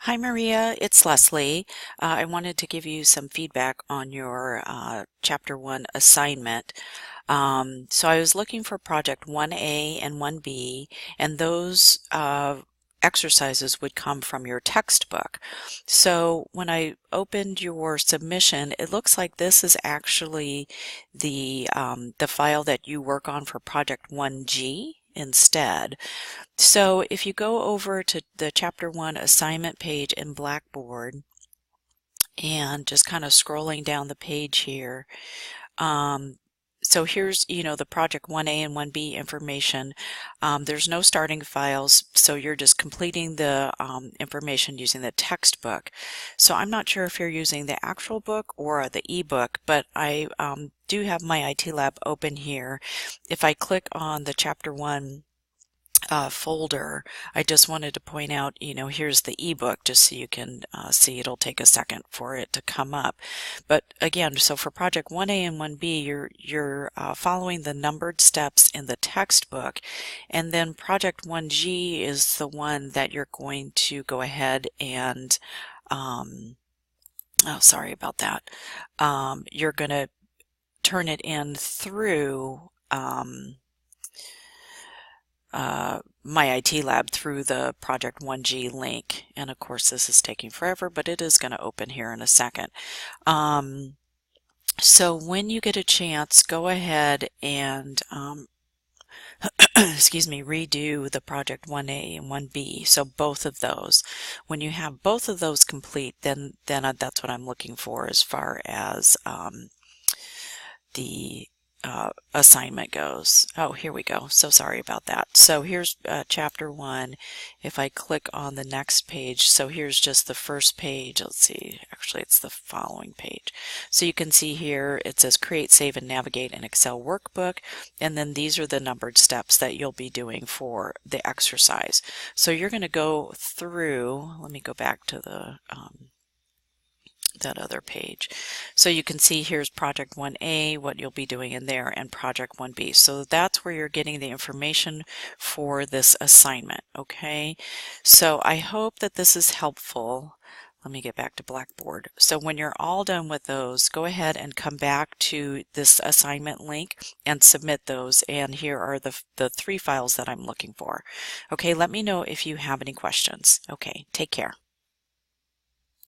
Hi Maria, it's Leslie. I wanted to give you some feedback on your Chapter 1 assignment. So I was looking for Project 1A and 1B, and those exercises would come from your textbook. So when I opened your submission, it looks like this is actually the file that you work on for Project 1G instead. So if you go over to the Chapter 1 assignment page in Blackboard and just kind of scrolling down the page here, so here's, the Project 1A and 1B information. There's no starting files, so you're just completing the information using the textbook. So I'm not sure if you're using the actual book or the ebook, but I do have my IT Lab open here. If I click on the Chapter 1 folder, I just wanted to point out, here's the ebook just so you can see. It'll take a second for it to come up. But again, so for Project 1A and 1B, you're following the numbered steps in the textbook, and then Project 1G is the one that you're going to go ahead and oh, sorry about that. You're going to turn it in through my IT Lab through the Project 1G link. And of course, this is taking forever, but it is going to open here in a second. So when you get a chance, go ahead and excuse me, redo the Project 1A and 1B. So both of those. When you have both of those complete, then that's what I'm looking for as far as the assignment goes. Oh, here we go. So sorry about that. So here's Chapter 1. If I click on the next page, so here's just the first page. Let's see, actually it's the following page. So you can see here it says create, save, and navigate an Excel workbook, and then these are the numbered steps that you'll be doing for the exercise. So you're going to go through, let me go back to the that other page. So you can see here's Project 1A, what you'll be doing in there, and Project 1B. So that's where you're getting the information for this assignment, okay? So I hope that this is helpful. Let me get back to Blackboard. So when you're all done with those, go ahead and come back to this assignment link and submit those. And here are the 3 files that I'm looking for. Okay, let me know if you have any questions. Okay, take care.